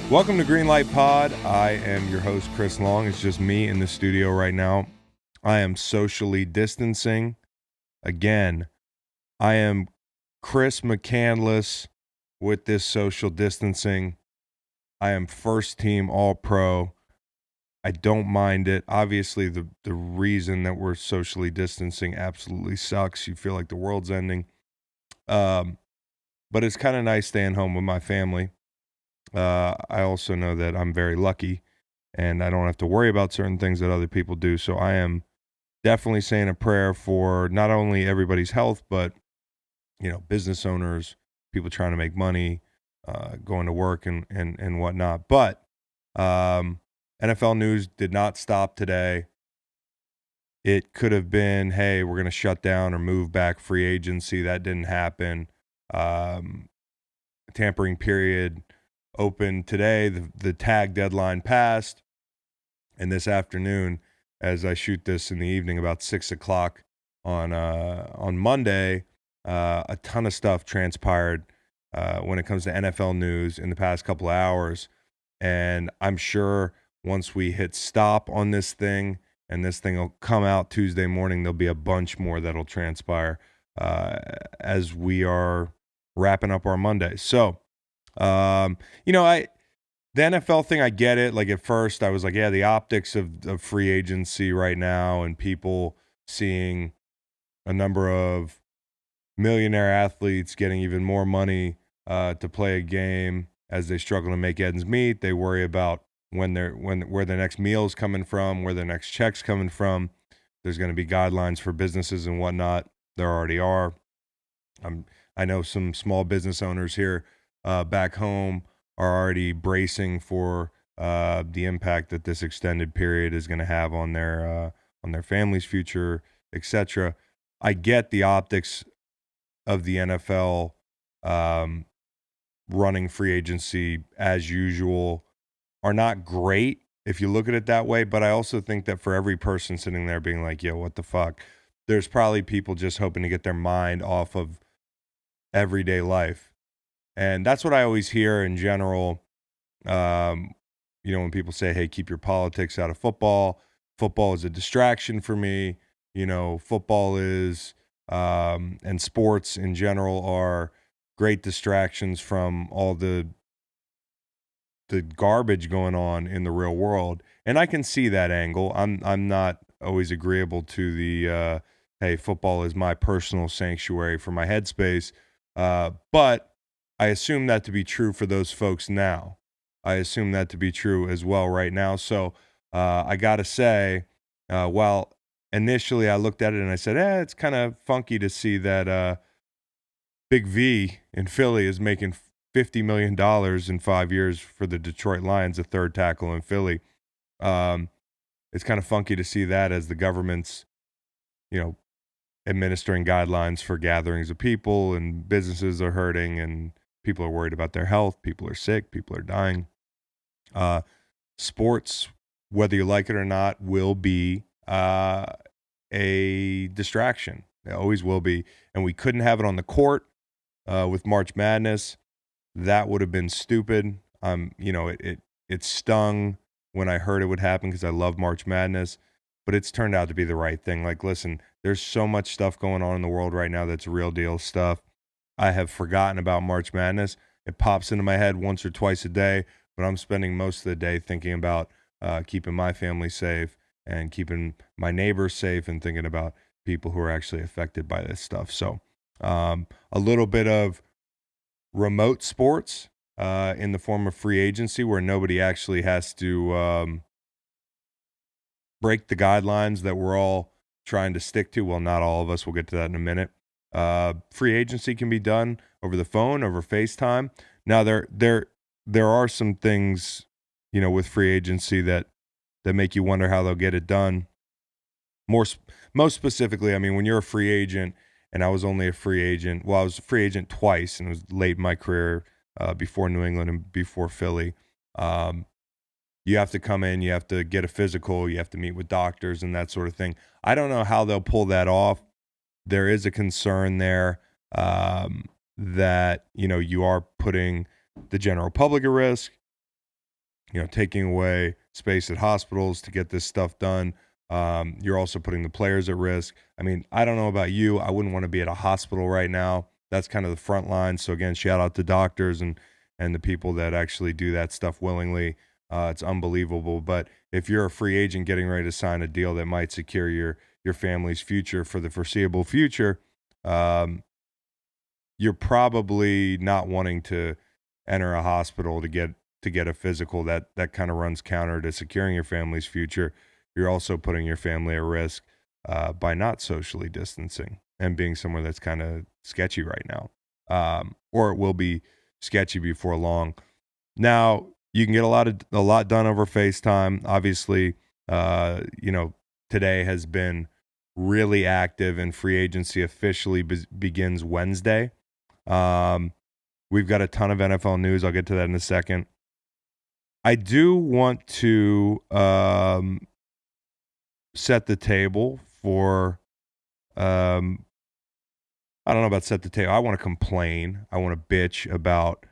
Welcome to Greenlight Pod. I am your host, Chris Long. It's just me in the studio right now. I am socially distancing. Again, I am Chris McCandless with this social distancing. I am first team All-Pro. I don't mind it. Obviously, the reason that we're socially distancing absolutely sucks. You feel like the world's ending. But it's kind of nice staying home with my family. I also know that I'm very lucky and I don't have to worry about certain things that other people do. So I am definitely saying a prayer for not only everybody's health, but, business owners, people trying to make money, going to work and whatnot. But NFL news did not stop today. It could have been, hey, we're going to shut down or move back free agency. That didn't happen. Tampering period opened today. The tag deadline passed. And this afternoon, as I shoot this in the evening, about 6 o'clock on Monday, a ton of stuff transpired when it comes to NFL news in the past couple of hours. And I'm sure once we hit stop on this thing and this thing will come out Tuesday morning, there'll be a bunch more that'll transpire as we are wrapping up our Monday. So, the NFL thing, I get it. Like at first I was like, yeah, the optics of free agency right now and people seeing a number of millionaire athletes getting even more money to play a game as they struggle to make ends meet. They worry about where their next meal's coming from, where their next check's coming from. There's going to be guidelines for businesses and whatnot. There already are. I know some small business owners here back home are already bracing for the impact that this extended period is going to have on their family's future, etc. I get the optics of the NFL running free agency as usual are not great if you look at it that way, but I also think that for every person sitting there being like, yo, what the fuck, there's probably people just hoping to get their mind off of everyday life. And that's what I always hear in general. When people say, hey, keep your politics out of football. Football is a distraction for me. Football is, and sports in general are great distractions from all the garbage going on in the real world. And I can see that angle. I'm not always agreeable to the, hey, football is my personal sanctuary for my headspace. But I assume that to be true for those folks now. I assume that to be true as well right now. So I got to say, while initially I looked at it and I said, it's kind of funky to see that Big V in Philly is making $50 million in 5 years for the Detroit Lions, a third tackle in Philly. It's kind of funky to see that as the government's, administering guidelines for gatherings of people and businesses are hurting and people are worried about their health. People are sick. People are dying. Sports, whether you like it or not, will be a distraction. It always will be. And we couldn't have it on the court with March Madness. That would have been stupid. It stung when I heard it would happen because I love March Madness, but it's turned out to be the right thing. Like, listen, there's so much stuff going on in the world right now that's real deal stuff. I have forgotten about March Madness. It pops into my head once or twice a day, but I'm spending most of the day thinking about keeping my family safe and keeping my neighbors safe and thinking about people who are actually affected by this stuff. So a little bit of remote sports in the form of free agency where nobody actually has to break the guidelines that we're all trying to stick to. Well, not all of us. We'll get to that in a minute. Free agency can be done over the phone, over FaceTime. Now, there are some things, with free agency that make you wonder how they'll get it done. Most specifically, I mean, when you're a free agent, and I was only a free agent. Well, I was a free agent twice, and it was late in my career before New England and before Philly. You have to come in, you have to get a physical, you have to meet with doctors and that sort of thing. I don't know how they'll pull that off. There is a concern there that, you are putting the general public at risk. taking away space at hospitals to get this stuff done. You're also putting the players at risk. I mean, I don't know about you. I wouldn't want to be at a hospital right now. That's kind of the front line. So again, shout out to doctors and the people that actually do that stuff willingly. It's unbelievable. But if you're a free agent getting ready to sign a deal that might secure your family's future for the foreseeable future, you're probably not wanting to enter a hospital to get a physical. That kind of runs counter to securing your family's future. You're also putting your family at risk by not socially distancing and being somewhere that's kind of sketchy right now, or it will be sketchy before long. Now you can get a lot done over FaceTime. Obviously, today has been really active, and free agency officially begins Wednesday. We've got a ton of NFL news. I'll get to that in a second. I do want to set the table for, I don't know about set the table. I want to complain. I want to bitch about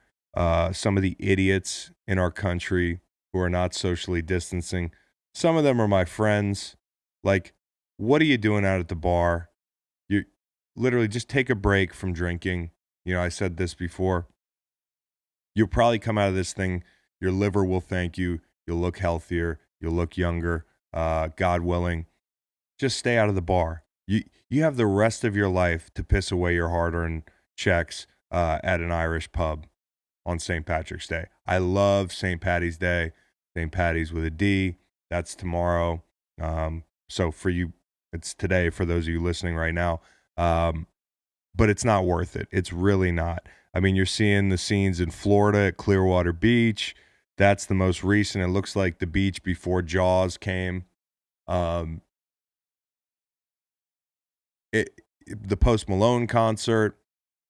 some of the idiots in our country who are not socially distancing. Some of them are my friends. Like, what are you doing out at the bar? You literally just take a break from drinking. I said this before. You'll probably come out of this thing. Your liver will thank you. You'll look healthier. You'll look younger. God willing. Just stay out of the bar. You have the rest of your life to piss away your hard-earned checks at an Irish pub on St. Patrick's Day. I love St. Patty's Day. St. Patty's with a D. That's tomorrow. So for you, it's today for those of you listening right now. But it's not worth it. It's really not. I mean, you're seeing the scenes in Florida at Clearwater Beach. That's the most recent. It looks like the beach before Jaws came. The Post Malone concert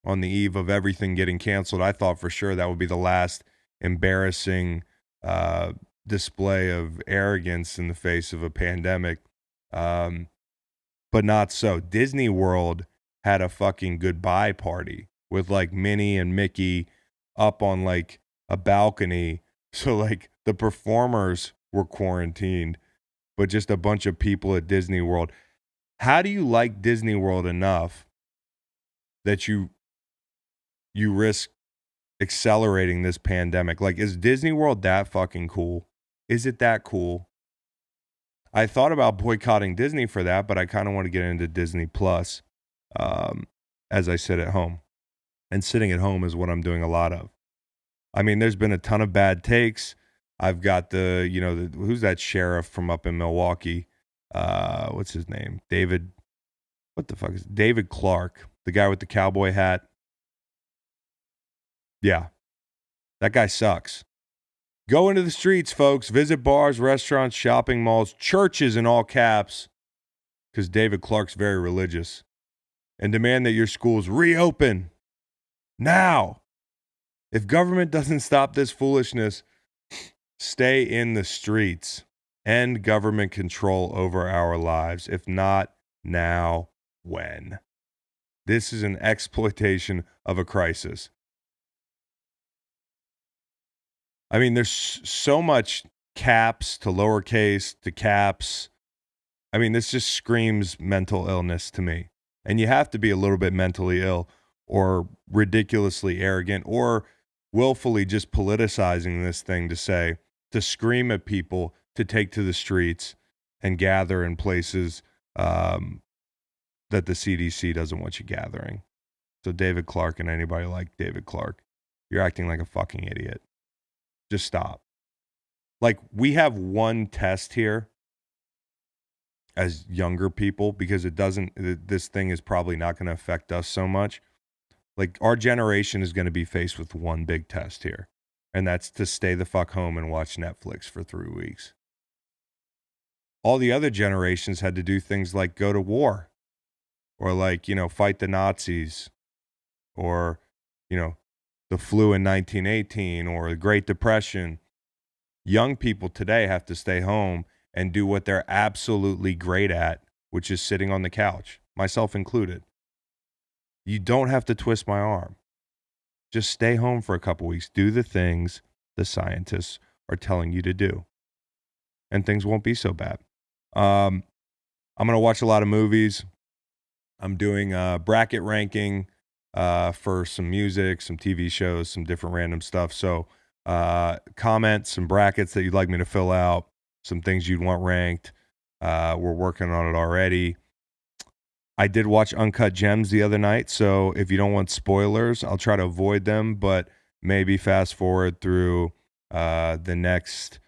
on the eve of everything getting canceled. I thought for sure that would be the last embarrassing display of arrogance in the face of a pandemic. But not so. Disney World had a fucking goodbye party with like Minnie and Mickey up on like a balcony. So like the performers were quarantined, but just a bunch of people at Disney World. How do you like Disney World enough that you risk accelerating this pandemic? Like, is Disney World that fucking cool? Is it that cool? I thought about boycotting Disney for that, but I kind of want to get into Disney Plus as I sit at home. And sitting at home is what I'm doing a lot of. I mean, there's been a ton of bad takes. I've got who's that sheriff from up in Milwaukee? What's his name? David. What the fuck is it? David Clark, the guy with the cowboy hat. Yeah, that guy sucks. Go into the streets, folks. Visit bars, restaurants, shopping malls, churches in all caps, because David Clark's very religious, and demand that your schools reopen now. If government doesn't stop this foolishness, stay in the streets. End government control over our lives. If not now, when? This is an exploitation of a crisis. I mean, there's so much caps to lowercase to caps. I mean, this just screams mental illness to me. And you have to be a little bit mentally ill or ridiculously arrogant or willfully just politicizing this thing to scream at people to take to the streets and gather in places that the CDC doesn't want you gathering. So David Clark and anybody like David Clark, you're acting like a fucking idiot. Just stop. Like, we have one test here as younger people because this thing is probably not going to affect us so much. Like, our generation is going to be faced with one big test here, and that's to stay the fuck home and watch Netflix for 3 weeks. All the other generations had to do things like go to war or like, fight the Nazis or, the flu in 1918 or the Great Depression. Young people today have to stay home and do what they're absolutely great at, which is sitting on the couch, myself included. You don't have to twist my arm. Just stay home for a couple weeks. Do the things the scientists are telling you to do. And things won't be so bad. I'm going to watch a lot of movies. I'm doing bracket ranking for some music, some TV shows, some different random stuff. So comment some brackets that you'd like me to fill out, some things you'd want ranked. We're working on it already. I did watch Uncut Gems the other night, so if you don't want spoilers, I'll try to avoid them, but maybe fast forward through the next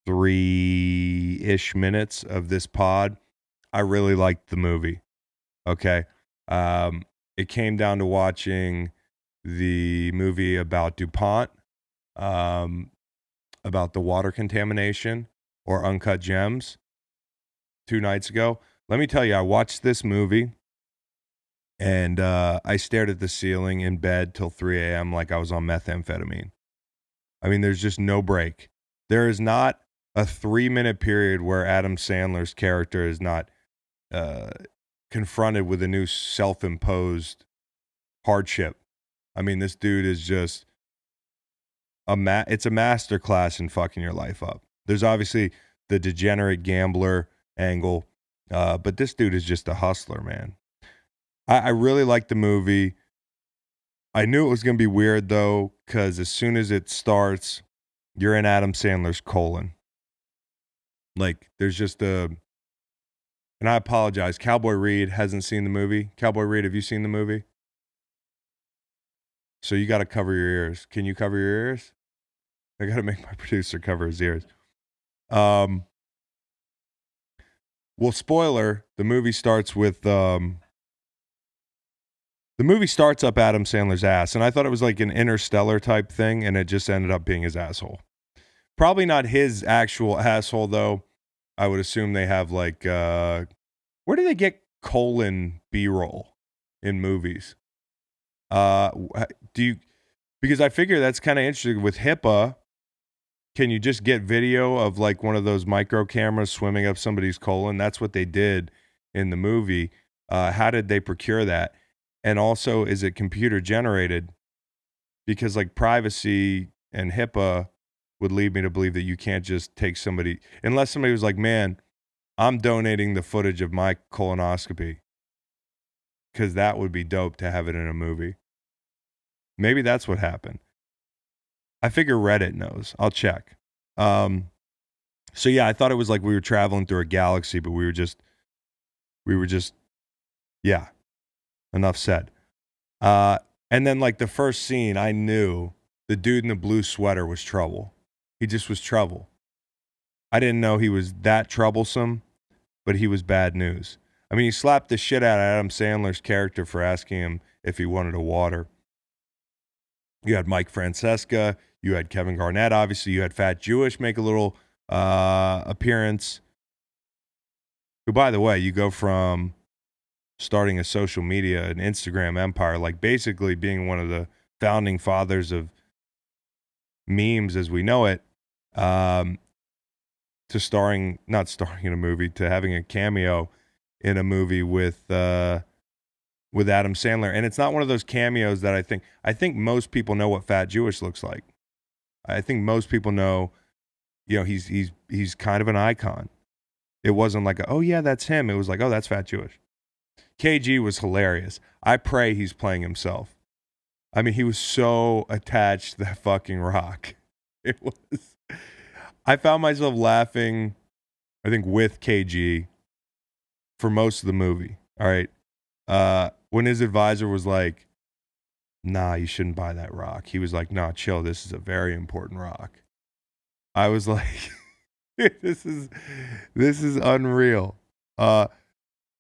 3-ish minutes of this pod. I really liked the movie. Okay. It came down to watching the movie about DuPont, about the water contamination, or Uncut Gems 2 nights ago. Let me tell you, I watched this movie and I stared at the ceiling in bed till 3 a.m. like I was on methamphetamine. I mean, there's just no break. There is not a 3-minute period where Adam Sandler's character is not confronted with a new self-imposed hardship. I mean, this dude is just it's a masterclass in fucking your life up. There's obviously the degenerate gambler angle, but this dude is just a hustler, man. I really liked the movie. I knew it was going to be weird, though, because as soon as it starts, you're in Adam Sandler's colon. Like, there's just and I apologize, Cowboy Reed hasn't seen the movie. Cowboy Reed, have you seen the movie? So you got to cover your ears. Can you cover your ears? I got to make my producer cover his ears. Well, spoiler, the movie starts with the movie starts up Adam Sandler's ass, and I thought it was like an Interstellar type thing, and it just ended up being his asshole. Probably not his actual asshole, though. I would assume they have like, where do they get colon B-roll in movies? Because I figure that's kind of interesting with HIPAA. Can you just get video of like one of those micro cameras swimming up somebody's colon? That's what they did in the movie. How did they procure that? And also, is it computer generated? Because like privacy and HIPAA would lead me to believe that you can't just take somebody, unless somebody was like, man, I'm donating the footage of my colonoscopy. Because that would be dope to have it in a movie. Maybe that's what happened. I figure Reddit knows. I'll check. So yeah, I thought it was like we were traveling through a galaxy, but we were just, yeah, enough said. And then like the first scene, I knew the dude in the blue sweater was trouble. He just was trouble. I didn't know he was that troublesome, but he was bad news. I mean, he slapped the shit out of Adam Sandler's character for asking him if he wanted a water. You had Mike Francesca. You had Kevin Garnett. Obviously, you had Fat Jewish make a little appearance. Who, by the way, you go from starting a social media, an Instagram empire, like basically being one of the founding fathers of memes as we know it, to not starring in a movie, to having a cameo in a movie with Adam Sandler. And it's not one of those cameos that I think most people know what Fat Jewish looks like. I think most people know, he's kind of an icon. It wasn't like, oh yeah, that's him. It was like, oh, that's Fat Jewish. KG was hilarious. I pray he's playing himself. I mean, he was so attached to that fucking rock. It was. I found myself laughing, I think, with KG for most of the movie. All right. When his advisor was like, nah, you shouldn't buy that rock. He was like, nah, chill. This is a very important rock. I was like, this is unreal.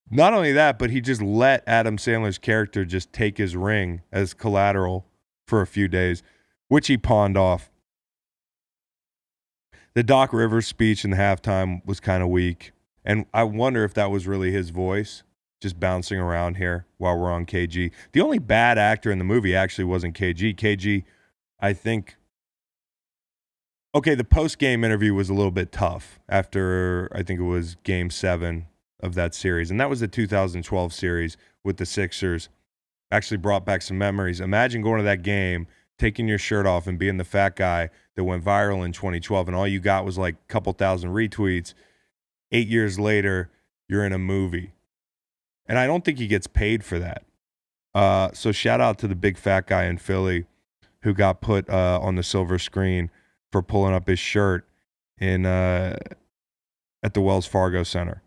Not only that, but he just let Adam Sandler's character just take his ring as collateral for a few days, which he pawned off. The Doc Rivers speech in the halftime was kind of weak. And I wonder if that was really his voice just bouncing around here while we're on KG. The only bad actor in the movie actually wasn't KG. KG, I think, okay, the post-game interview was a little bit tough after, I think it was Game 7 of that series. And that was the 2012 series with the Sixers. Actually brought back some memories. Imagine going to that game taking your shirt off and being the fat guy that went viral in 2012, and all you got was like a couple thousand retweets. 8 years later, you're in a movie. And I don't think he gets paid for that. So shout out to the big fat guy in Philly who got put on the silver screen for pulling up his shirt at the Wells Fargo Center.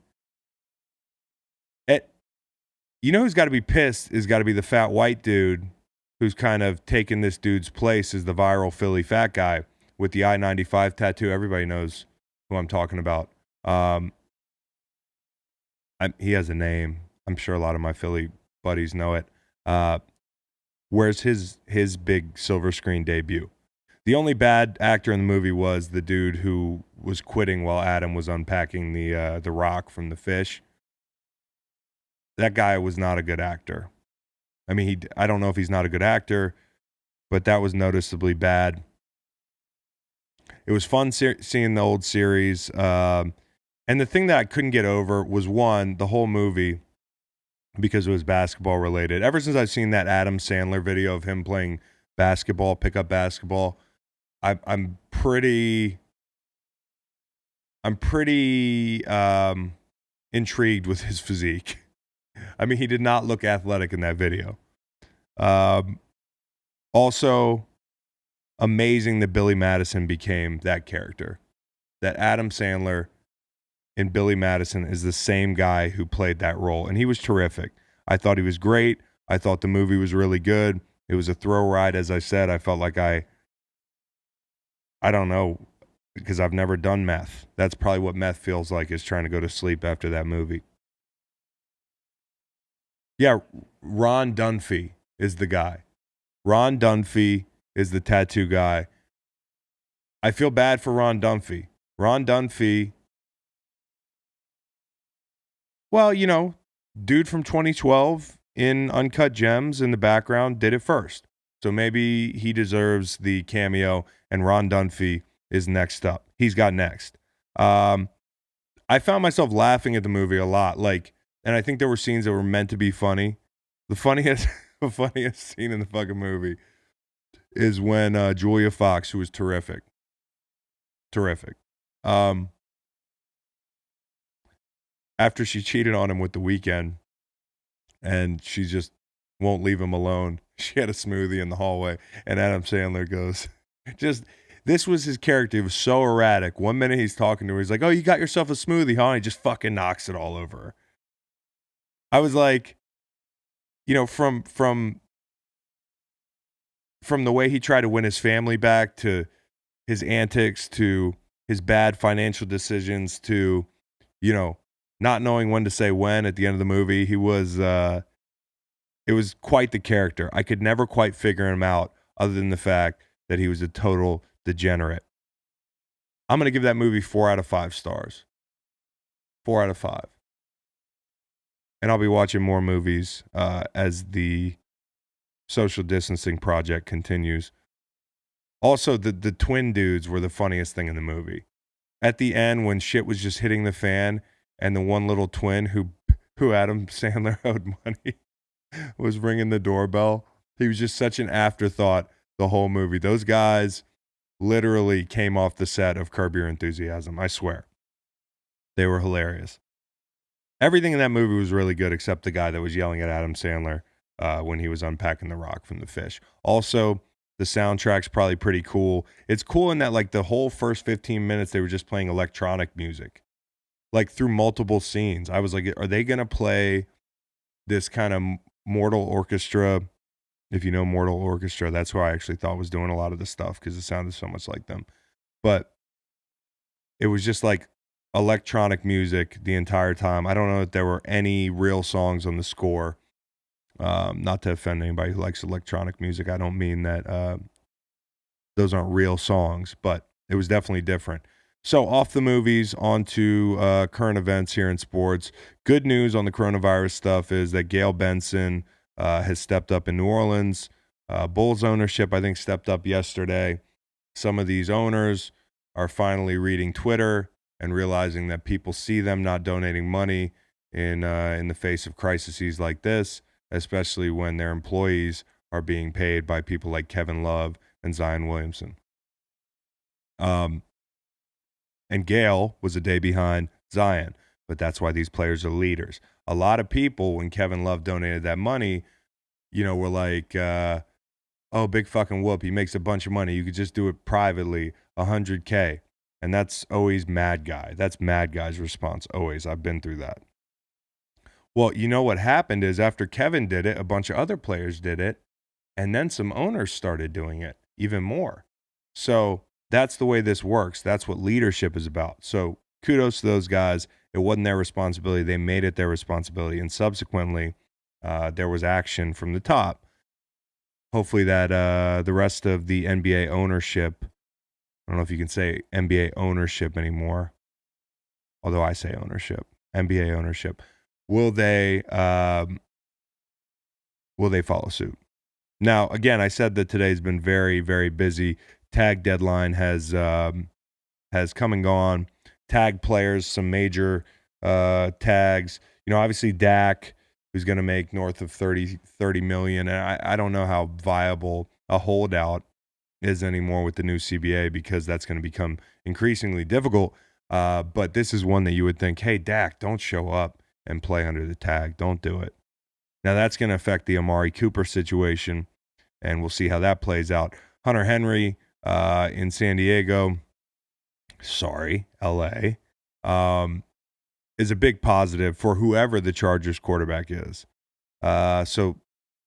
You know who's got to be pissed is got to be the fat white dude who's kind of taken this dude's place as the viral Philly fat guy with the I-95 tattoo. Everybody knows who I'm talking about. He has a name. I'm sure a lot of my Philly buddies know it. Where's his big silver screen debut? The only bad actor in the movie was the dude who was quitting while Adam was unpacking the rock from the fish. That guy was not a good actor. I mean, I don't know if he's not a good actor, but that was noticeably bad. It was fun seeing the old series. And the thing that I couldn't get over was, one, the whole movie, because it was basketball related. Ever since I've seen that Adam Sandler video of him playing basketball, pickup basketball, I'm pretty intrigued with his physique. I mean, he did not look athletic in that video. Also, amazing that Billy Madison became that character. That Adam Sandler in Billy Madison is the same guy who played that role, and he was terrific. I thought he was great. I thought the movie was really good. It was a thrill ride, as I said. I felt like I don't know, because I've never done meth. That's probably what meth feels like, is trying to go to sleep after that movie. Yeah, Ron Dunphy is the guy. Ron Dunphy is the tattoo guy. I feel bad for Ron Dunphy. Ron Dunphy, well, you know, dude from 2012 in Uncut Gems in the background did it first. So maybe he deserves the cameo, and Ron Dunphy is next up. He's got next. I found myself laughing at the movie a lot. And I think there were scenes that were meant to be funny. The funniest scene in the fucking movie is when Julia Fox, who was terrific, after she cheated on him with The Weeknd, and she just won't leave him alone. She had a smoothie in the hallway, and Adam Sandler goes, this was his character. He was so erratic. 1 minute he's talking to her. He's like, oh, you got yourself a smoothie, huh? And he just fucking knocks it all over her. I was like, you know, from the way he tried to win his family back, to his antics, to his bad financial decisions, to, you know, not knowing when to say when at the end of the movie, it was quite the character. I could never quite figure him out, other than the fact that he was a total degenerate. I'm going to give that movie 4 out of 5 stars. 4 out of 5. And I'll be watching more movies as the social distancing project continues. Also, the twin dudes were the funniest thing in the movie. At the end, when shit was just hitting the fan, and the one little twin who Adam Sandler owed money was ringing the doorbell, he was just such an afterthought the whole movie. Those guys literally came off the set of Curb Your Enthusiasm. I swear. They were hilarious. Everything in that movie was really good, except the guy that was yelling at Adam Sandler when he was unpacking the rock from the fish. Also, the soundtrack's probably pretty cool. It's cool in that, like, the whole first 15 minutes, they were just playing electronic music, like, through multiple scenes. I was like, are they going to play this kind of Mortal Orchestra? If you know Mortal Orchestra, that's who I actually thought was doing a lot of the stuff, because it sounded so much like them. But it was just like electronic music the entire time. I don't know if there were any real songs on the score. Not to offend anybody who likes electronic music. I don't mean that those aren't real songs, but it was definitely different. So off the movies, on to current events here in sports. Good news on the coronavirus stuff is that Gail Benson has stepped up in New Orleans. Bulls ownership, I think, stepped up yesterday. Some of these owners are finally reading Twitter and realizing that people see them not donating money in the face of crises like this, especially when their employees are being paid by people like Kevin Love and Zion Williamson. And Gale was a day behind Zion, but that's why these players are leaders. A lot of people, when Kevin Love donated that money, were like, oh, big fucking whoop. He makes a bunch of money. You could just do it privately, $100K. And that's always mad guy. That's mad guy's response. Always. I've been through that. Well, what happened is after Kevin did it, a bunch of other players did it. And then some owners started doing it even more. So that's the way this works. That's what leadership is about. So kudos to those guys. It wasn't their responsibility. They made it their responsibility. And subsequently, there was action from the top. Hopefully that the rest of the NBA ownership, I don't know if you can say NBA ownership anymore, although I say ownership, NBA ownership, will they follow suit? Now, again, I said that today's been very, very busy. Tag deadline has come and gone. Tag players, some major tags. Obviously Dak, who's going to make north of 30 million. And I don't know how viable a holdout is anymore with the new CBA because that's going to become increasingly difficult. But this is one that you would think, hey, Dak, don't show up and play under the tag. Don't do it. Now, that's going to affect the Amari Cooper situation, and we'll see how that plays out. Hunter Henry in San Diego, LA, is a big positive for whoever the Chargers quarterback is. So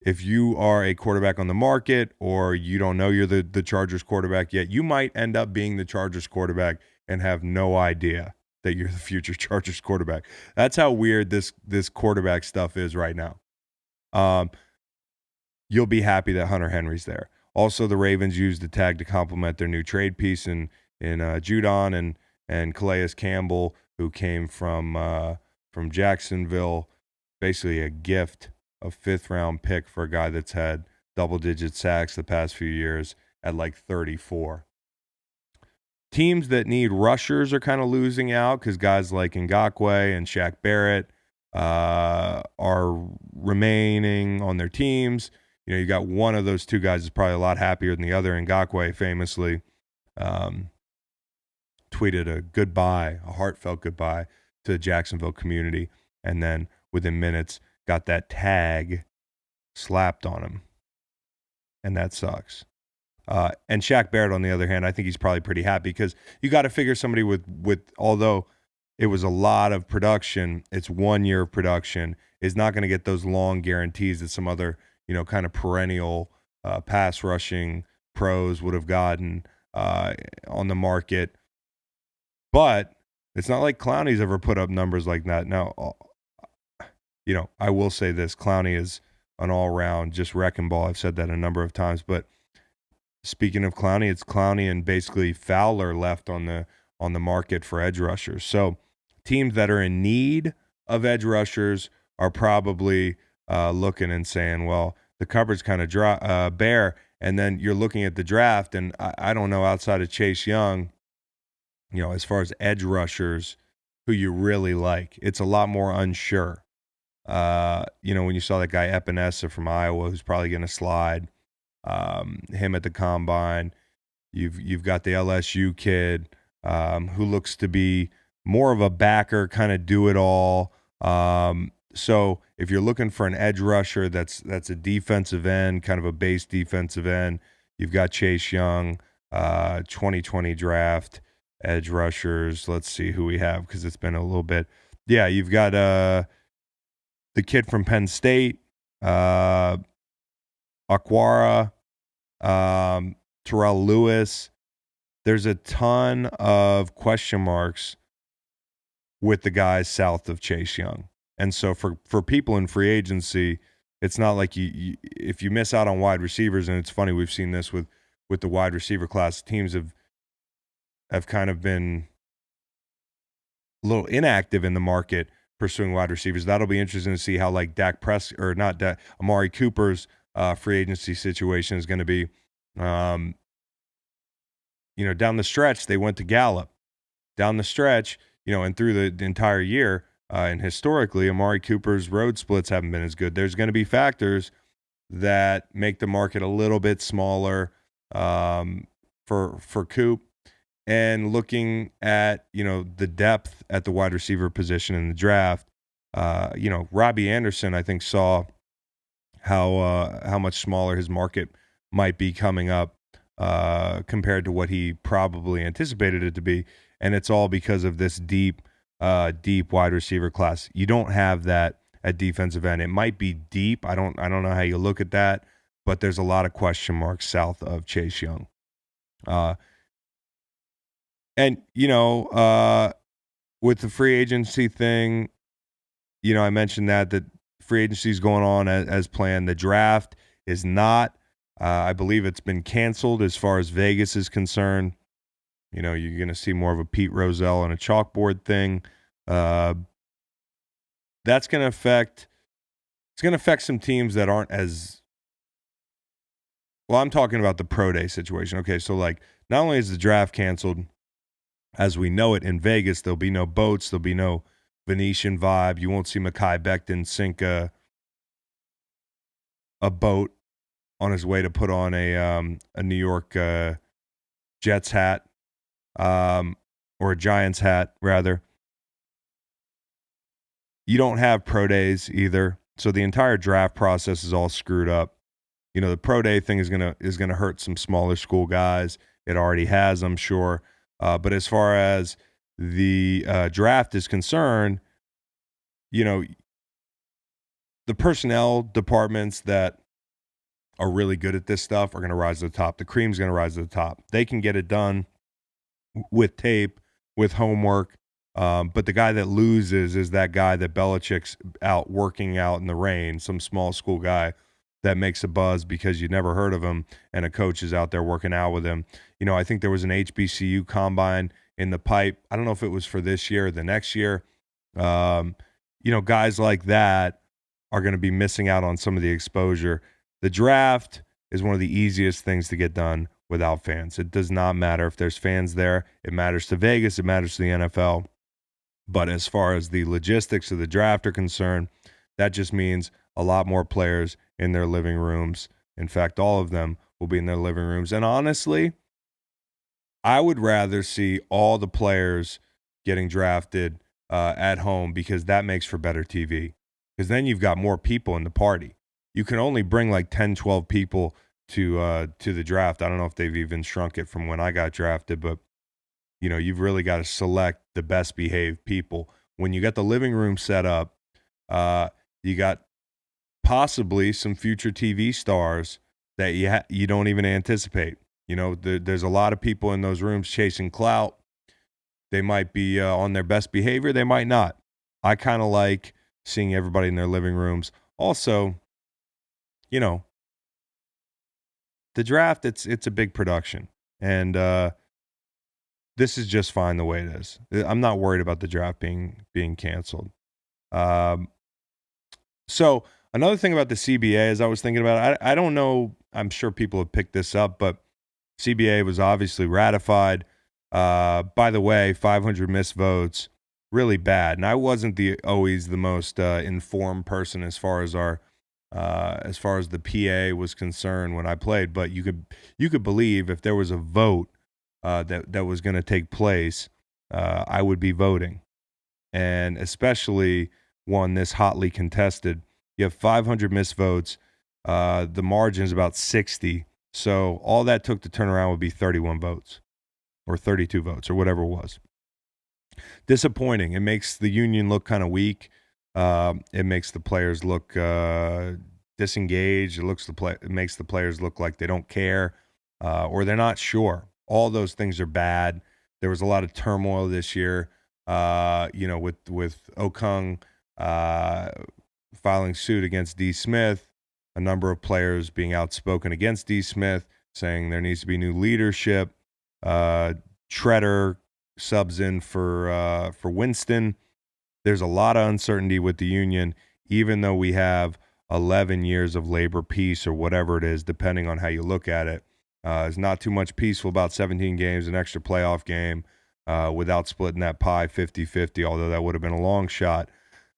if you are a quarterback on the market or you don't know you're the Chargers quarterback yet, you might end up being the Chargers quarterback and have no idea that you're the future Chargers quarterback. That's how weird this quarterback stuff is right now. You'll be happy that Hunter Henry's there. Also, the Ravens used the tag to complement their new trade piece in Judon and Calais Campbell, who came from Jacksonville. Basically a gift, a 5th-round pick for a guy that's had double-digit sacks the past few years at like 34. Teams that need rushers are kind of losing out because guys like Ngakoue and Shaq Barrett are remaining on their teams. You got one of those two guys is probably a lot happier than the other. Ngakoue famously tweeted a heartfelt goodbye to the Jacksonville community, and then within minutes got that tag slapped on him, and that sucks. And Shaq Barrett, on the other hand, I think he's probably pretty happy because you got to figure somebody with although it was a lot of production, it's 1 year of production, is not going to get those long guarantees that some other kind of perennial pass rushing pros would have gotten on the market. But it's not like Clowney's ever put up numbers like that. Now, I will say this: Clowney is an all-round just wrecking ball. I've said that a number of times. But speaking of Clowney, it's Clowney and basically Fowler left on the market for edge rushers. So teams that are in need of edge rushers are probably looking and saying, well, the cupboard's kind of bare. And then you're looking at the draft, and I don't know, outside of Chase Young, as far as edge rushers, who you really like. It's a lot more unsure. When you saw that guy Epinesa from Iowa, who's probably going to slide, him at the combine. You've got the LSU kid who looks to be more of a backer, kind of do it all. So if you're looking for an edge rusher, that's a defensive end, kind of a base defensive end. You've got Chase Young, 2020 draft edge rushers. Let's see who we have because it's been a little bit. Yeah, you've got the kid from Penn State, Aquara, Terrell Lewis. There's a ton of question marks with the guys south of Chase Young. And so for people in free agency, it's not like you if you miss out on wide receivers, and it's funny, we've seen this with the wide receiver class, teams have kind of been a little inactive in the market pursuing wide receivers. That'll be interesting to see how like Amari Cooper's free agency situation is going to be. Down the stretch, they went to Gallup. Down the stretch, and through the entire year, and historically, Amari Cooper's road splits haven't been as good. There's going to be factors that make the market a little bit smaller for Coop, and looking at the depth at the wide receiver position in the draft. Robbie Anderson, I think, saw how much smaller his market might be coming up compared to what he probably anticipated it to be, and it's all because of this deep wide receiver class. You don't have that at defensive end. It might be deep. I don't know how you look at that, but there's a lot of question marks south of Chase Young. And with the free agency thing, I mentioned that free agency is going on as planned. The draft is not. I believe it's been canceled as far as Vegas is concerned. You're going to see more of a Pete Rozelle and a chalkboard thing. That's going to affect. It's going to affect some teams that aren't as. Well, I'm talking about the pro day situation. Okay, so not only is the draft canceled, as we know it in Vegas, there'll be no boats, there'll be no Venetian vibe. You won't see Mekhi Becton sink a boat on his way to put on a New York Jets hat, or a Giants hat, rather. You don't have pro days either, so the entire draft process is all screwed up. The pro day thing is gonna hurt some smaller school guys. It already has, I'm sure. But as far as the draft is concerned, the personnel departments that are really good at this stuff are going to rise to the top. The cream's going to rise to the top. They can get it done with tape, with homework. But the guy that loses is that guy that Belichick's out working out in the rain, some small school guy that makes a buzz because you never heard of him, and a coach is out there working out with him. I think there was an HBCU combine in the pipe. I don't know if it was for this year or the next year. Guys like that are going to be missing out on some of the exposure. The draft is one of the easiest things to get done without fans. It does not matter if there's fans there. It matters to Vegas. It matters to the NFL. But as far as the logistics of the draft are concerned, that just means a lot more players in their living rooms. In fact, all of them will be in their living rooms. And honestly, I would rather see all the players getting drafted at home, because that makes for better TV. Because then you've got more people in the party. You can only bring 10, 12 people to the draft. I don't know if they've even shrunk it from when I got drafted, but you've really got to select the best behaved people. When you got the living room set up, you got possibly some future TV stars that you don't even anticipate. There's a lot of people in those rooms chasing clout. They might be on their best behavior. They might not. I kind of like seeing everybody in their living rooms. Also, the draft, it's a big production, and this is just fine the way it is. I'm not worried about the draft being canceled. So another thing about the CBA, as I was thinking about it, I don't know, I'm sure people have picked this up, but CBA was obviously ratified. By the way, 500 missed votes, really bad. And I wasn't always the most informed person as far as the PA was concerned when I played. But you could believe if there was a vote that was going to take place, I would be voting, and especially one this hotly contested. You have 500 missed votes. The margin is about 60. So all that took to turn around would be 31 votes or 32 votes or whatever it was. Disappointing. It makes the union look kind of weak. It makes the players look disengaged. It makes the players look like they don't care or they're not sure. All those things are bad. There was a lot of turmoil this year, with Okung filing suit against D. Smith, a number of players being outspoken against D. Smith, saying there needs to be new leadership. Treader subs in for Winston. There's a lot of uncertainty with the union, even though we have 11 years of labor peace or whatever it is, depending on how you look at it. It's not too much peaceful about 17 games, an extra playoff game, without splitting that pie 50-50, although that would have been a long shot.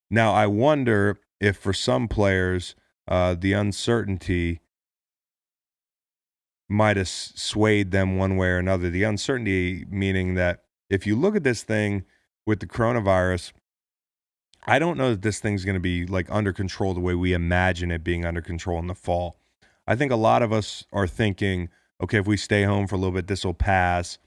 Now, I wonder if for some players the uncertainty might have swayed them one way or another. The uncertainty meaning that if you look at this thing with the coronavirus, I don't know that this thing's going to be like under control the way we imagine it being under control in the fall. I think a lot of us are thinking, okay, if we stay home for a little bit, this will pass.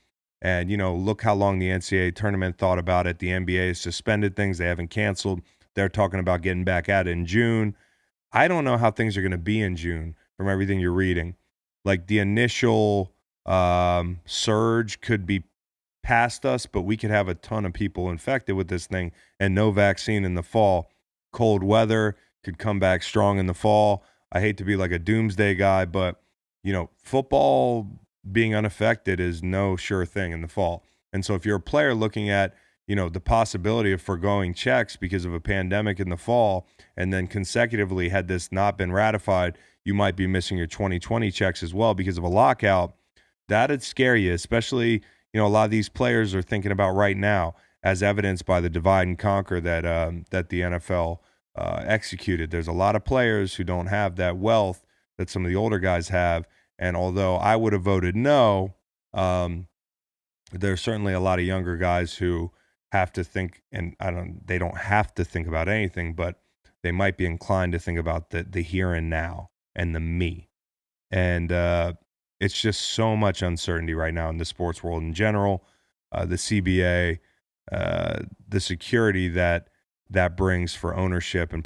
And, look how long the NCAA tournament thought about it. The NBA has suspended things. They haven't canceled. They're talking about getting back at it in June. I don't know how things are going to be in June from everything you're reading. Like the initial surge could be past us, but we could have a ton of people infected with this thing and no vaccine in the fall. Cold weather could come back strong in the fall. I hate to be like a doomsday guy, but, football being unaffected is no sure thing in the fall. And so if you're a player looking at, the possibility of foregoing checks because of a pandemic in the fall, and then consecutively, had this not been ratified, you might be missing your 2020 checks as well because of a lockout. That'd scare you, especially, a lot of these players are thinking about right now, as evidenced by the divide and conquer that the NFL executed. There's a lot of players who don't have that wealth that some of the older guys have. And although I would have voted no, there's certainly a lot of younger guys who have to think, and they don't have to think about anything, but they might be inclined to think about the here and now and the me. And it's just so much uncertainty right now in the sports world in general. The CBA, the security that brings for ownership and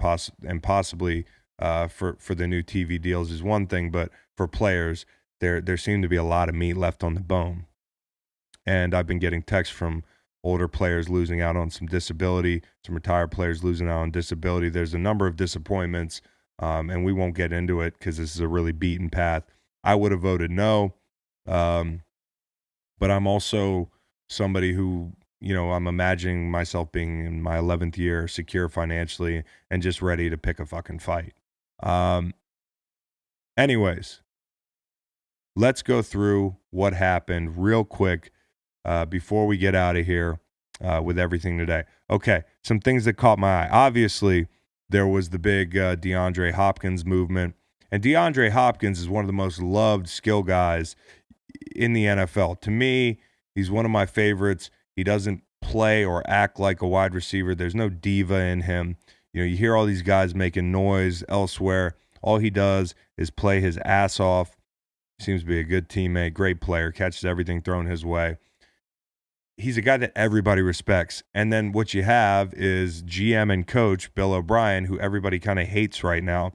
possibly for the new TV deals is one thing, but for players, there seem to be a lot of meat left on the bone. And I've been getting texts from older players losing out on some disability, some retired players losing out on disability. There's a number of disappointments, and we won't get into it because this is a really beaten path. I would have voted no, but I'm also somebody who, I'm imagining myself being in my 11th year, secure financially, and just ready to pick a fucking fight. Anyways, let's go through what happened real quick before we get out of here with everything today. Okay, some things that caught my eye. Obviously, there was the big DeAndre Hopkins movement. And DeAndre Hopkins is one of the most loved skill guys in the NFL. To me, he's one of my favorites. He doesn't play or act like a wide receiver. There's no diva in him. You hear all these guys making noise elsewhere. All he does is play his ass off. Seems to be a good teammate, great player, catches everything thrown his way. He's a guy that everybody respects. And then what you have is GM and coach Bill O'Brien, who everybody kind of hates right now.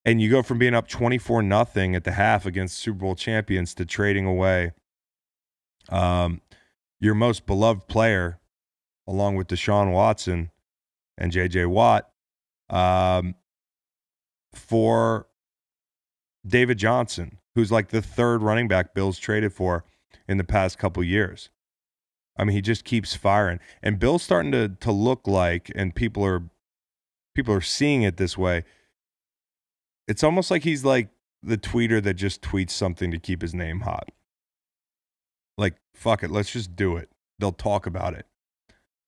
And you go from being up 24-0 at the half against Super Bowl champions to trading away your most beloved player, along with Deshaun Watson and J.J. Watt, for David Johnson, who's like the third running back Bill's traded for in the past couple years. I mean, he just keeps firing. And Bill's starting to look like, and people are seeing it this way, it's almost like he's like the tweeter that just tweets something to keep his name hot. Like, fuck it, let's just do it. They'll talk about it.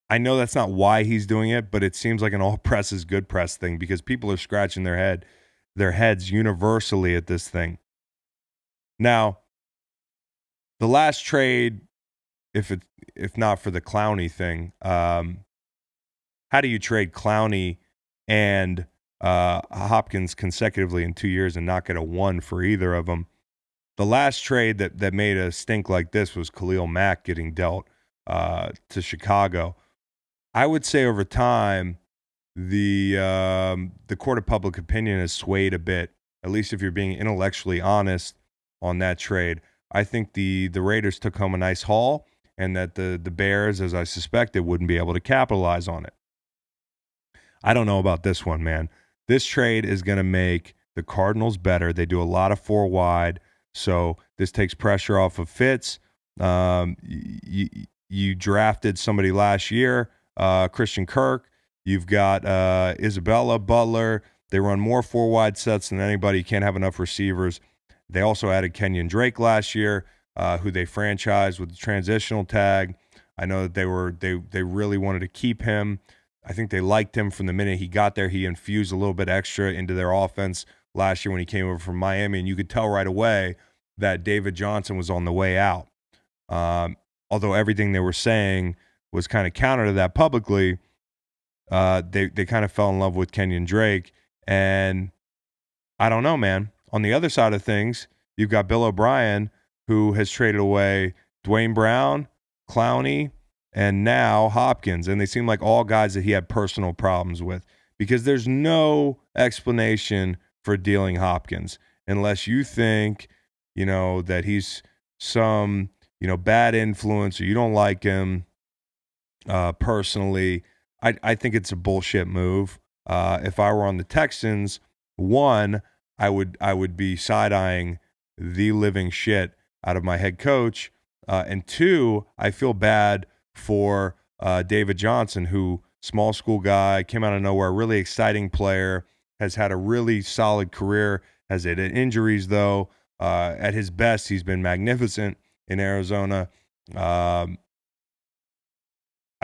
I know that's not why he's doing it, but it seems like an all press is good press thing because people are scratching their heads universally at this thing. Now, the last trade, if not for the Clowney thing, how do you trade Clowney and Hopkins consecutively in 2 years and not get a 1 for either of them? The last trade that made a stink like this was Khalil Mack getting dealt to Chicago. I would say over time, the court of public opinion has swayed a bit, at least if you're being intellectually honest on that trade. I think the Raiders took home a nice haul, and that the Bears, as I suspected, wouldn't be able to capitalize on it. I don't know about this one, man. This trade is going to make the Cardinals better. They do a lot of 4 wide, so this takes pressure off of Fitz. You drafted somebody last year, Christian Kirk. You've got Isabella, Butler. They run more 4 wide sets than anybody. You can't have enough receivers. They also added Kenyon Drake last year, who they franchised with the transitional tag. I know that they really wanted to keep him. I think they liked him from the minute he got there. He infused a little bit extra into their offense last year when he came over from Miami, and you could tell right away that David Johnson was on the way out. Although everything they were saying was kind of counter to that publicly, they kind of fell in love with Kenyon Drake. And I don't know, man. On the other side of things, you've got Bill O'Brien, who has traded away Dwayne Brown, Clowney, and now Hopkins. And they seem like all guys that he had personal problems with, because there's no explanation for dealing Hopkins unless you think, that he's some, bad influence or you don't like him personally. I think it's a bullshit move. If I were on the Texans, one, I would be side-eyeing the living shit out of my head coach. And two, I feel bad for David Johnson, who, small school guy, came out of nowhere, really exciting player, has had a really solid career, has had injuries though. At his best, he's been magnificent in Arizona. I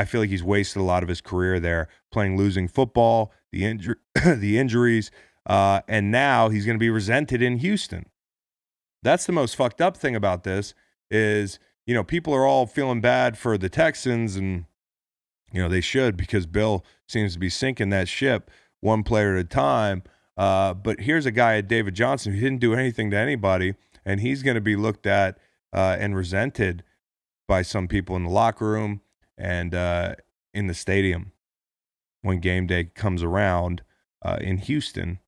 feel like he's wasted a lot of his career there playing losing football, the injuries, and now he's going to be resented in Houston. That's the most fucked up thing about this is, people are all feeling bad for the Texans, and, they should, because Bill seems to be sinking that ship one player at a time. But here's a guy at David Johnson who didn't do anything to anybody, and he's going to be looked at and resented by some people in the locker room and in the stadium when game day comes around in Houston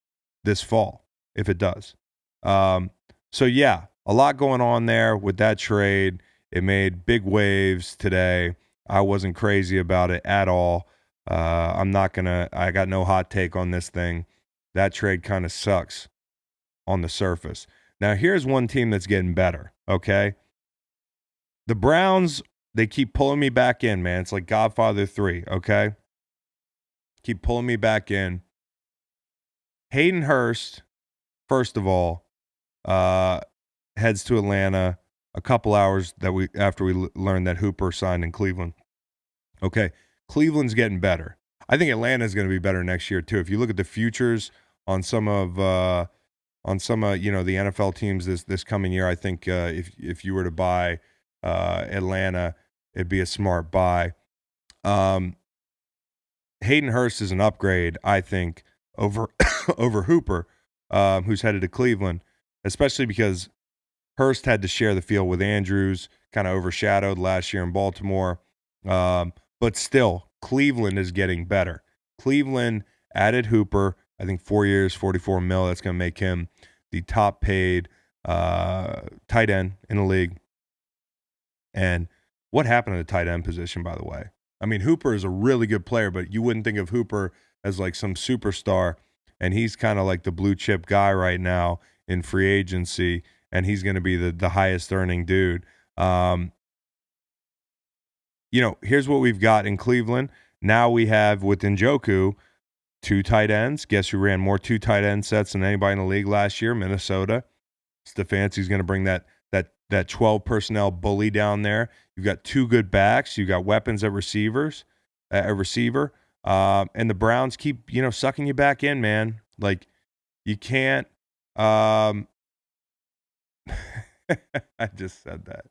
this fall, if it does. So, yeah, a lot going on there with that trade. It made big waves today. I wasn't crazy about it at all. I got no hot take on this thing. That trade kind of sucks on the surface. Now, here's one team that's getting better, okay? The Browns, they keep pulling me back in, man. It's like Godfather 3, okay? Keep pulling me back in. Hayden Hurst, first of all, heads to Atlanta a couple hours after we learned that Hooper signed in Cleveland. Okay, Cleveland's getting better. I think Atlanta's going to be better next year too. If you look at the futures on some of the NFL teams this coming year, I think if you were to buy Atlanta, it'd be a smart buy. Hayden Hurst is an upgrade, I think, over over Hooper, who's headed to Cleveland, especially because Hurst had to share the field with Andrews, kind of overshadowed last year in Baltimore. But still, Cleveland is getting better. Cleveland added Hooper, I think 4 years, $44 million. That's going to make him the top paid tight end in the league. And what happened to the tight end position, by the way? I mean, Hooper is a really good player, but you wouldn't think of Hooper as like some superstar. And he's kind of like the blue chip guy right now in free agency. And he's going to be the highest earning dude. Here's what we've got in Cleveland. Now we have with Njoku 2 tight ends. Guess who ran more 2 tight end sets than anybody in the league last year? Minnesota. Stefanski's going to bring that 12 personnel bully down there. You've got 2 good backs. You've got weapons at receiver. And the Browns keep, sucking you back in, man. Like, you can't. I just said that.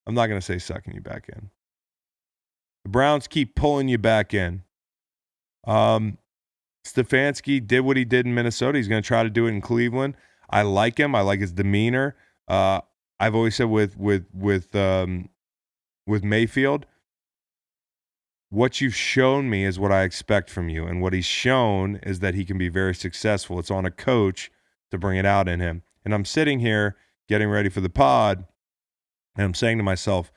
I'm not going to say sucking you back in. The Browns keep pulling you back in. Stefanski did what he did in Minnesota. He's going to try to do it in Cleveland. I like him. I like his demeanor. I've always said with Mayfield, what you've shown me is what I expect from you, and what he's shown is that he can be very successful. It's on a coach to bring it out in him. And I'm sitting here getting ready for the pod, and I'm saying to myself,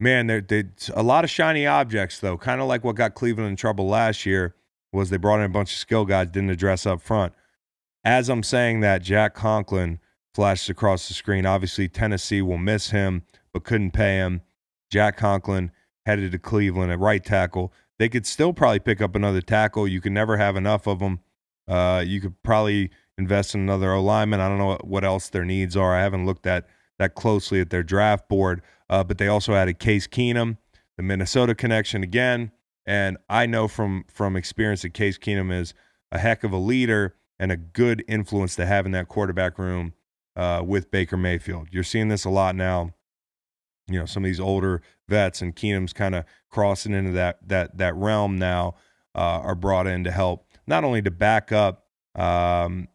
man, there's a lot of shiny objects, though. Kind of like what got Cleveland in trouble last year was they brought in a bunch of skill guys, didn't address up front. As I'm saying that, Jack Conklin flashes across the screen. Obviously, Tennessee will miss him, but couldn't pay him. Jack Conklin headed to Cleveland at right tackle. They could still probably pick up another tackle. You can never have enough of them. You could probably invest in another O-lineman. I don't know what else their needs are. I haven't looked that closely at their draft board. But they also added Case Keenum, the Minnesota connection again. And I know from experience that Case Keenum is a heck of a leader and a good influence to have in that quarterback room with Baker Mayfield. You're seeing this a lot now. You know, some of these older vets, and Keenum's kind of crossing into that realm now, are brought in to help not only to back up the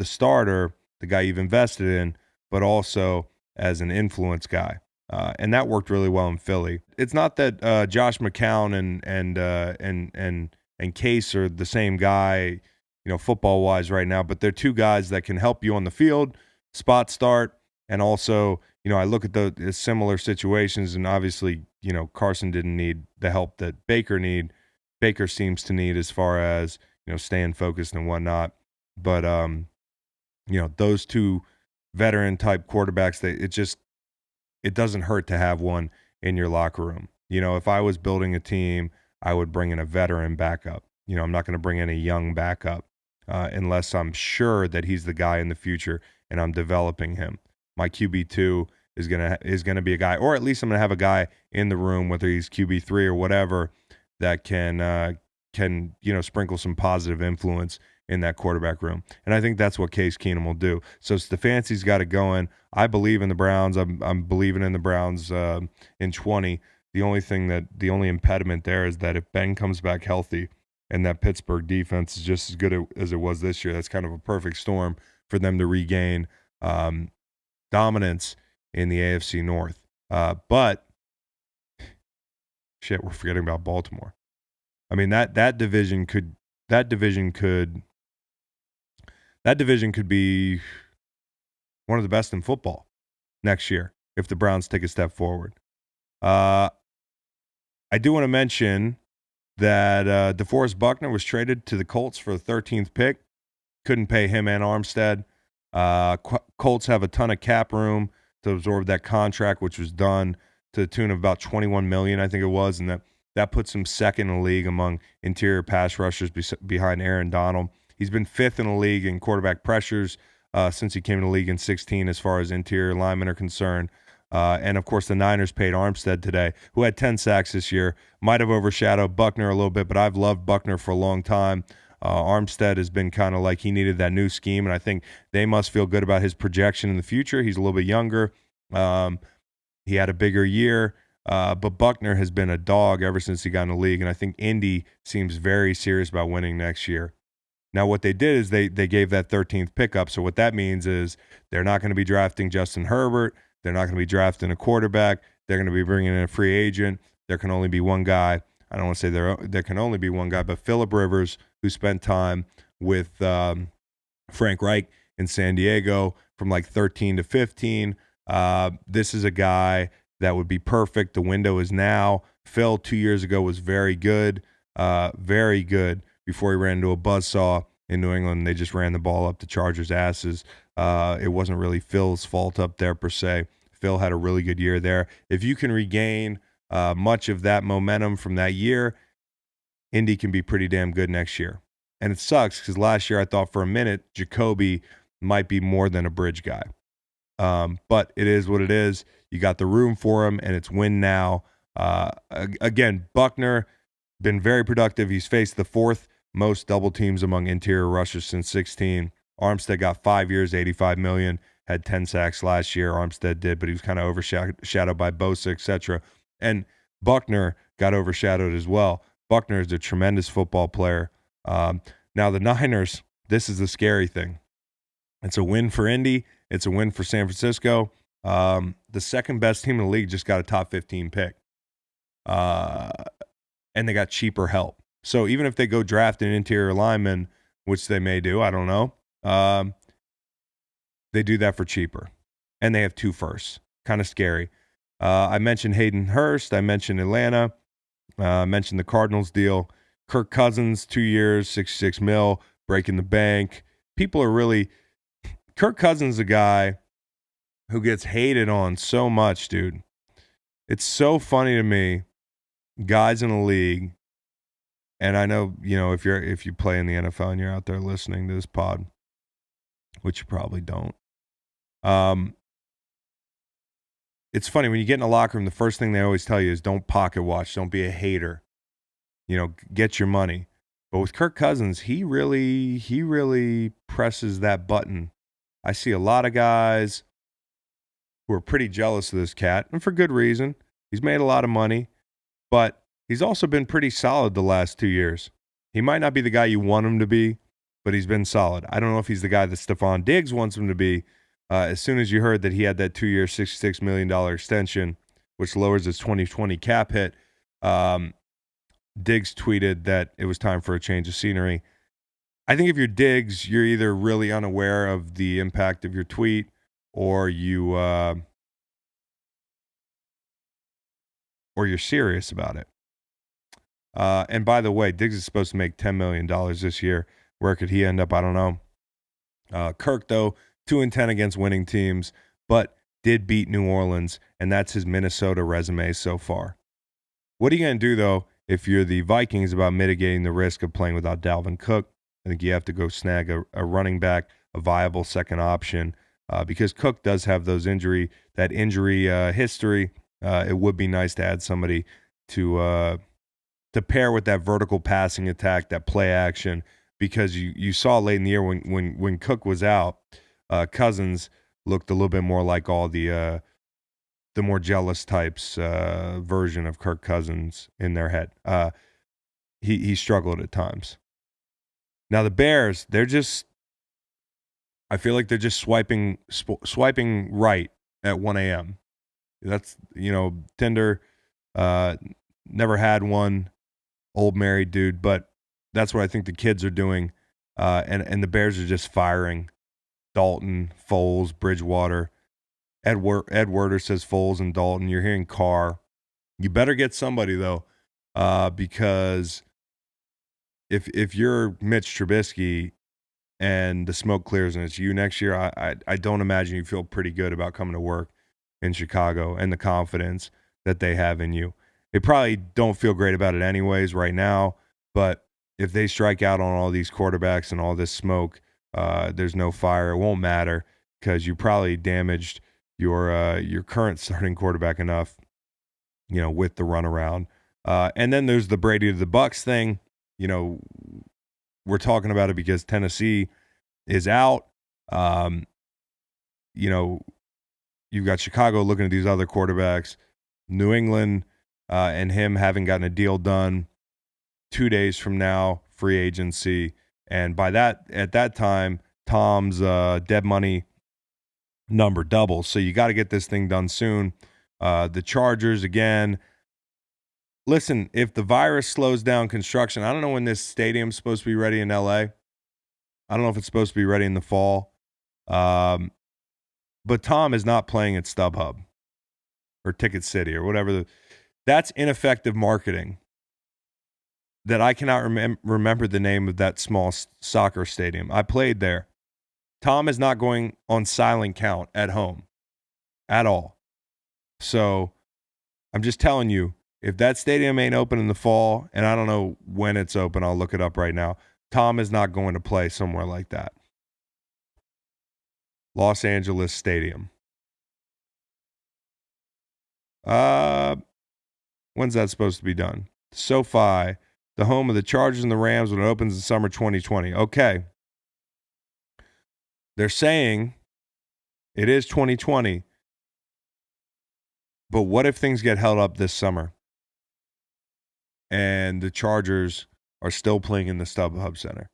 starter, the guy you've invested in, but also as an influence guy. And that worked really well in Philly. It's not that Josh McCown and Case are the same guy, football wise right now, but they're two guys that can help you on the field, spot start, and also, I look at the similar situations, and obviously, Carson didn't need the help that Baker seems to need as far as staying focused and whatnot. But those two veteran type quarterbacks, it doesn't hurt to have one in your locker room. If I was building a team, I would bring in a veteran backup. I'm not going to bring in a young backup unless I'm sure that he's the guy in the future and I'm developing him. My QB2 is gonna be a guy, or at least I'm gonna have a guy in the room, whether he's QB3 or whatever, that can sprinkle some positive influence in that quarterback room. And I think that's what Case Keenum will do. So Stefanski's got it going. I believe in the Browns. I'm believing in the Browns in 20. The only impediment there is that if Ben comes back healthy and that Pittsburgh defense is just as good as it was this year, that's kind of a perfect storm for them to regain dominance in the AFC North. But shit, we're forgetting about Baltimore. I mean, that division could be one of the best in football next year if the Browns take a step forward. I do want to mention that DeForest Buckner was traded to the Colts for the 13th pick. Couldn't pay him and Armstead. Colts have a ton of cap room to absorb that contract, which was done to the tune of about $21 million, I think it was, and that puts him second in the league among interior pass rushers behind Aaron Donald. He's been fifth in the league in quarterback pressures since he came to the league in 2016 as far as interior linemen are concerned. And, of course, the Niners paid Armstead today, who had 10 sacks this year. Might have overshadowed Buckner a little bit, but I've loved Buckner for a long time. Armstead has been kind of like he needed that new scheme, and I think they must feel good about his projection in the future. He's a little bit younger. He had a bigger year, but Buckner has been a dog ever since he got in the league, and I think Indy seems very serious about winning next year. Now, what they did is they gave that 13th pickup, so what that means is they're not going to be drafting Justin Herbert. They're not going to be drafting a quarterback. They're going to be bringing in a free agent. There can only be one guy. I don't want to say there can only be one guy, but Phillip Rivers, who spent time with Frank Reich in San Diego from like 13 to 15. This is a guy that would be perfect. The window is now. Phil 2 years ago was very good before he ran into a buzzsaw in New England. They just ran the ball up the Chargers' asses. It wasn't really Phil's fault up there per se. Phil had a really good year there. If you can regain much of that momentum from that year, Indy can be pretty damn good next year. And it sucks because last year I thought for a minute Jacoby might be more than a bridge guy. But it is what it is. You got the room for him, and it's win now. Again, Buckner, been very productive. He's faced the fourth most double teams among interior rushers since 2016. Armstead got 5 years, $85 million, had 10 sacks last year. Armstead did, but he was kind of overshadowed by Bosa, etc. And Buckner got overshadowed as well. Buckner is a tremendous football player. Now the Niners, this is the scary thing. It's a win for Indy. It's a win for San Francisco. The second best team in the league just got a top 15 pick. And they got cheaper help. So even if they go draft an interior lineman, which they may do, I don't know, they do that for cheaper. And they have 2 firsts. Kind of scary. I mentioned Hayden Hurst. I mentioned Atlanta. I mentioned the Cardinals deal. Kirk Cousins, 2 years, $66 million, breaking the bank. People are really... Kirk Cousins is a guy who gets hated on so much, dude. It's so funny to me, guys in the league, and I know, if you play in the NFL and you're out there listening to this pod, which you probably don't, it's funny when you get in a locker room, the first thing they always tell you is don't pocket watch, don't be a hater. Get your money. But with Kirk Cousins, he really presses that button. I see a lot of guys who are pretty jealous of this cat, and for good reason. He's made a lot of money, but he's also been pretty solid the last 2 years. He might not be the guy you want him to be, but he's been solid. I don't know if he's the guy that Stephon Diggs wants him to be. As soon as you heard that he had that 2-year, $66 million extension, which lowers his 2020 cap hit, Diggs tweeted that it was time for a change of scenery. I think if you're Diggs, you're either really unaware of the impact of your tweet, or you're serious about it. And by the way, Diggs is supposed to make $10 million this year. Where could he end up? I don't know. Kirk, though, 2-10 against winning teams, but did beat New Orleans, and that's his Minnesota resume so far. What are you going to do, though, if you're the Vikings about mitigating the risk of playing without Dalvin Cook? I think you have to go snag a running back, a viable second option, because Cook does have that injury history. It would be nice to add somebody to pair with that vertical passing attack, that play action, because you saw late in the year when Cook was out, Cousins looked a little bit more like all the more jealous types version of Kirk Cousins in their head. He struggled at times. Now the Bears, I feel like they're just swiping right at 1 a.m. That's, Tinder, never had one, old married dude, but that's what I think the kids are doing. And the Bears are just firing Dalton, Foles, Bridgewater. Ed Werder says Foles and Dalton. You're hearing Carr. You better get somebody, though, because if you're Mitch Trubisky and the smoke clears and it's you next year, I don't imagine you feel pretty good about coming to work in Chicago and the confidence that they have in you. They probably don't feel great about it anyways right now, but if they strike out on all these quarterbacks and all this smoke, there's no fire. It won't matter because you probably damaged your current starting quarterback enough, with the runaround. And then there's the Brady to the Bucks thing. We're talking about it because Tennessee is out. You've got Chicago looking at these other quarterbacks, New England, and him having gotten a deal done 2 days from now, free agency. And at that time, Tom's dead money number doubles. So you got to get this thing done soon. The Chargers, again, listen, if the virus slows down construction, I don't know when this stadium's supposed to be ready in LA. I don't know if it's supposed to be ready in the fall. But Tom is not playing at StubHub or Ticket City or whatever. That's ineffective marketing. That I cannot remember the name of that small soccer stadium. I played there. Tom is not going on silent count at home at all. So I'm just telling you, if that stadium ain't open in the fall, and I don't know when it's open, I'll look it up right now, Tom is not going to play somewhere like that. Los Angeles Stadium. When's that supposed to be done? SoFi, the home of the Chargers and the Rams, when it opens in summer 2020. Okay. They're saying it is 2020. But what if things get held up this summer and the Chargers are still playing in the StubHub Center?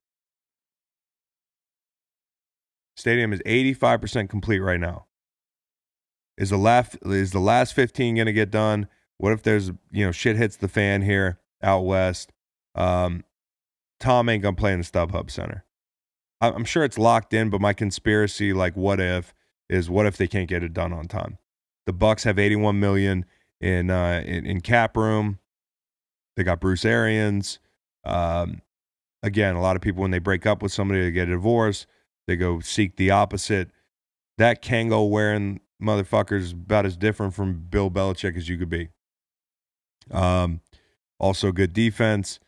Stadium is 85% complete right now. Is the last 15 going to get done? What if there's, shit hits the fan here out west? Tom ain't going to play in the StubHub Center. I'm sure it's locked in, but my conspiracy, what if they can't get it done on time? The Bucks have $81 million in cap room. They got Bruce Arians. Again, a lot of people, when they break up with somebody, they get a divorce. They go seek the opposite. That Kango wearing motherfucker is about as different from Bill Belichick as you could be. Also, good defense.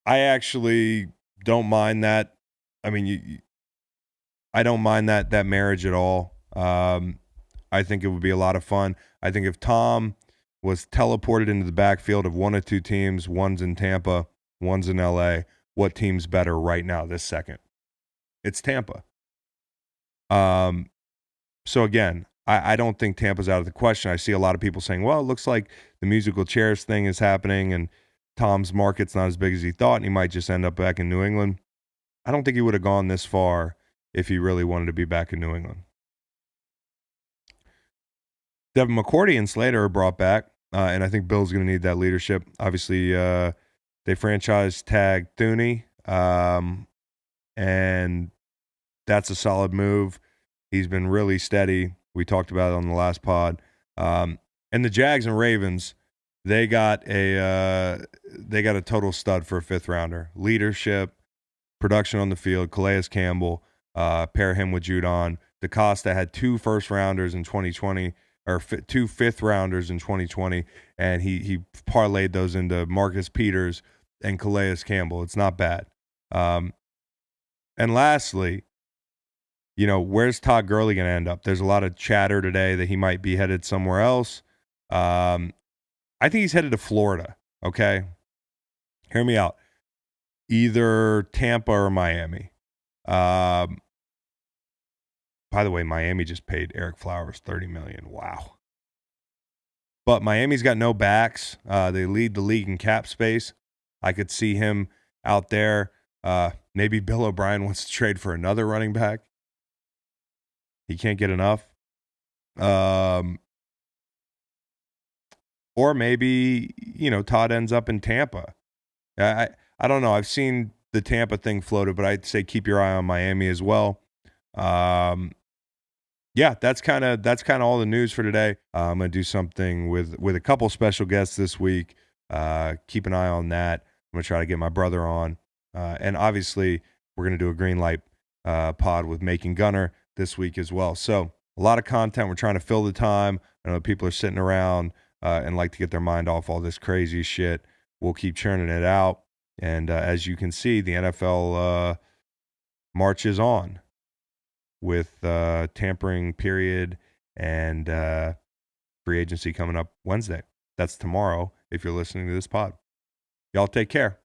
I actually don't mind that. I mean, I don't mind that marriage at all. I think it would be a lot of fun. I think if Tom was teleported into the backfield of one of two teams, one's in Tampa, one's in LA, what team's better right now, this second? It's Tampa. So again, I don't think Tampa's out of the question. I see a lot of people saying, well, it looks like the musical chairs thing is happening and Tom's market's not as big as he thought and he might just end up back in New England. I don't think he would have gone this far if he really wanted to be back in New England. Devin McCourty and Slater are brought back, and I think Bill's going to need that leadership. Obviously, they franchise tag Thuney, and that's a solid move. He's been really steady. We talked about it on the last pod. And the Jags and Ravens, they got a total stud for a fifth rounder. Leadership, production on the field. Calais Campbell, pair him with Judon. DaCosta had 2 first rounders in 2020, or 2 fifth rounders in 2020, and he parlayed those into Marcus Peters and Calais Campbell. It's not bad. And lastly, where's Todd Gurley going to end up? There's a lot of chatter today that he might be headed somewhere else. I think he's headed to Florida, okay? Hear me out. Either Tampa or Miami. By the way, Miami just paid Eric Flowers $30 million. Wow. But Miami's got no backs. They lead the league in cap space. I could see him out there. Maybe Bill O'Brien wants to trade for another running back. He can't get enough. Or maybe, Todd ends up in Tampa. I don't know. I've seen the Tampa thing floated, but I'd say keep your eye on Miami as well. Yeah, that's kind of all the news for today. I'm going to do something with a couple special guests this week. Keep an eye on that. I'm going to try to get my brother on. And obviously, we're going to do a green light pod with Making Gunner this week as well. So a lot of content. We're trying to fill the time. I know people are sitting around and like to get their mind off all this crazy shit. We'll keep churning it out. And as you can see, the NFL marches on with tampering period and free agency coming up Wednesday. That's tomorrow if you're listening to this pod. Y'all take care.